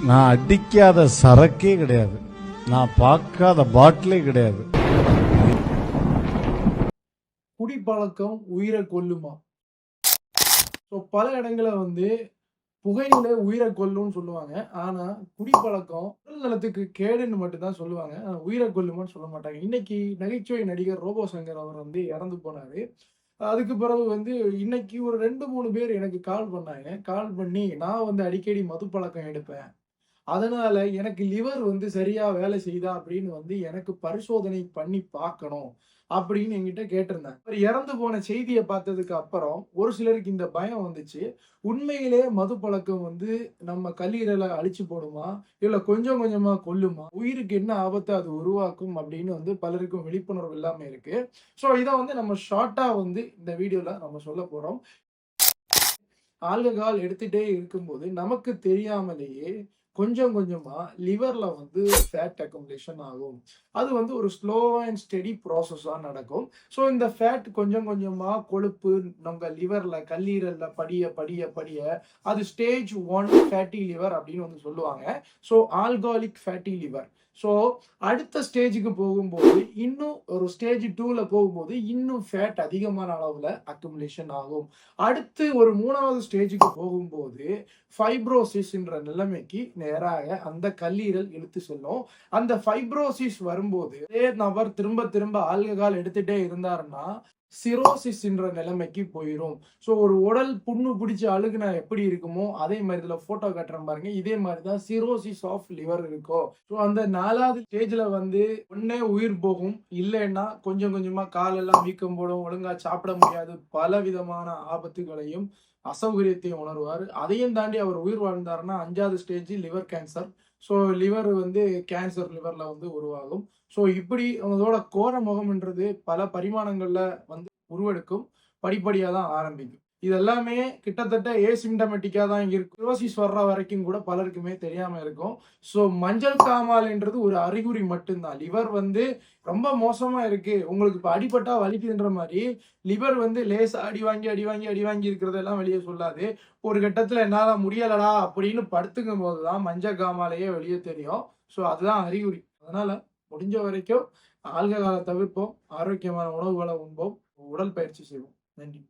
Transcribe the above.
நான் அடிக்காத சரக்கே கிடையாது, நான் பார்க்காத பாட்டிலே கிடையாது. குடிப்பழக்கம் உயிரை கொல்லுமா? ஸோ பல இடங்களை புகையில உயிரை கொல்லும்னு சொல்லுவாங்க. ஆனா குடிப்பழக்கம் உடல் நலத்துக்கு கேடுன்னு மட்டும்தான் சொல்லுவாங்க. உயிரை கொல்லுமான்னு சொல்ல மாட்டாங்க. இன்னைக்கு நகைச்சுவை நடிகர் ரோபோ சங்கர் அவர் இறந்து போனாரு. அதுக்கு பிறகு இன்னைக்கு ஒரு 2, 3 பேர் எனக்கு கால் பண்ணாங்க. கால் பண்ணி நான் அடிக்கடி மது பழக்கம் எடுப்பேன். அதனால எனக்கு லிவர் சரியா வேலை செய்யுதா அப்படின்னு எனக்கு பரிசோதனை பண்ணி பார்க்கணும் அப்படின்னு என்கிட்ட கேட்டிருந்தாங்க. அவர் இறந்து போன செய்திய பார்த்ததுக்கு அப்புறம் ஒரு சிலருக்கு இந்த பயம் வந்துச்சு. உண்மையிலே மது பழக்கம் நம்ம கல்லீரலை அழிச்சு போடுமா? இல்ல கொஞ்சம் கொஞ்சமா கொல்லுமா? உயிருக்கு என்ன ஆபத்தை அது உருவாக்கும் அப்படின்னு பலருக்கும் விழிப்புணர்வு இல்லாம இருக்கு. ஸோ இத நம்ம ஷார்ட்டா இந்த வீடியோல நம்ம சொல்ல போறோம். ஆல்கஹால் எடுத்துட்டே இருக்கும்போது நமக்கு தெரியாமலேயே கொஞ்சம் கொஞ்சமா லிவர்ல ஃபேட் அக்குமுலேஷன் ஆகும். அது ஒரு ஸ்லோ அண்ட் ஸ்டெடி ப்ராசஸா நடக்கும். ஸோ இந்த ஃபேட் கொஞ்சம் கொஞ்சமா கொழுப்பு நம்ம லிவர்ல கல்லீரல்ல படிய படிய படிய அது ஸ்டேஜ் 1 ஃபேட்டி லிவர் அப்படின்னு சொல்லுவாங்க. So alcoholic fatty liver. So அடுத்த ஸ்டேஜுக்கு போகும்போது இன்னும் ஒரு ஸ்டேஜ் 2ல போகும்போது இன்னும் ஃபேட் அதிகமான அளவுல அக்குமுலேஷன் ஆகும். அடுத்து ஒரு 3வது ஸ்டேஜுக்கு போகும்போது ஃபைப்ரோசிஸ்ன்ற நிலைமைக்கு நேராக அந்த கல்லீரல் இழுத்து செல்லும். அந்த ஃபைப்ரோசிஸ் வரும்போது அதே நபர் திரும்ப திரும்ப ஆல்கஹால் எடுத்துட்டே இருந்தாருன்னா சிரோசிஸ்ன்ற நிலைமைக்கு போயிடும். ஸோ ஒரு உடல் புண்ணு பிடிச்சி அழுகுனா எப்படி இருக்குமோ அதே மாதிரி இதில் ஃபோட்டோ காட்டுறேன் பாருங்க. இதே மாதிரி தான் சிரோசிஸ் ஆஃப் லிவர் இருக்கும். ஸோ அந்த 4வது ஸ்டேஜில் ஒன்னே உயிர் போகும், இல்லைன்னா கொஞ்சம் கொஞ்சமாக காலெல்லாம் வீக்கம் போடும், ஒழுங்கா சாப்பிட முடியாது, பல விதமான ஆபத்துகளையும் அசௌகரியத்தையும் உணர்வார். அதையும் தாண்டி அவர் உயிர் வாழ்ந்தாருன்னா 5வது stage liver cancer. So liver cancer லிவர்ல உருவாகும். ஸோ இப்படி அதோட கோர முகம்ன்றது பல பரிமாணங்கள்ல உருவெடுக்கும். படிப்படியா தான் ஆரம்பிக்கும். இது எல்லாமே கிட்டத்தட்ட ஏசிம்டமேட்டிக்கா தான் இருக்கும். சிரோசிஸ் வர்ற வரைக்கும் கூட பலருக்குமே தெரியாம இருக்கும். ஸோ மஞ்சள் காமாலைன்றது ஒரு அறிகுறி மட்டும்தான். லிவர் ரொம்ப மோசமா இருக்கு, உங்களுக்கு இப்ப அடிபட்டா வலிக்குதுன்ற மாதிரி லிவர் லேசா அடி வாங்கி அடி வாங்கி அடி வாங்கி இருக்கிறதெல்லாம் வெளியே சொல்லாது. ஒரு கட்டத்துல என்னால முடியலடா அப்படின்னு படுத்துக்கும் போதுதான் மஞ்சள் காமாலையே வெளியே தெரியும். ஸோ அதுதான் அறிகுறி. அதனால முடிஞ்ச வரைக்கும் ஆல்கஹாலை தவிர்ப்போம், ஆரோக்கியமான உணவுகளை உண்போம், உடல் பயிற்சி செய்வோம். நன்றி.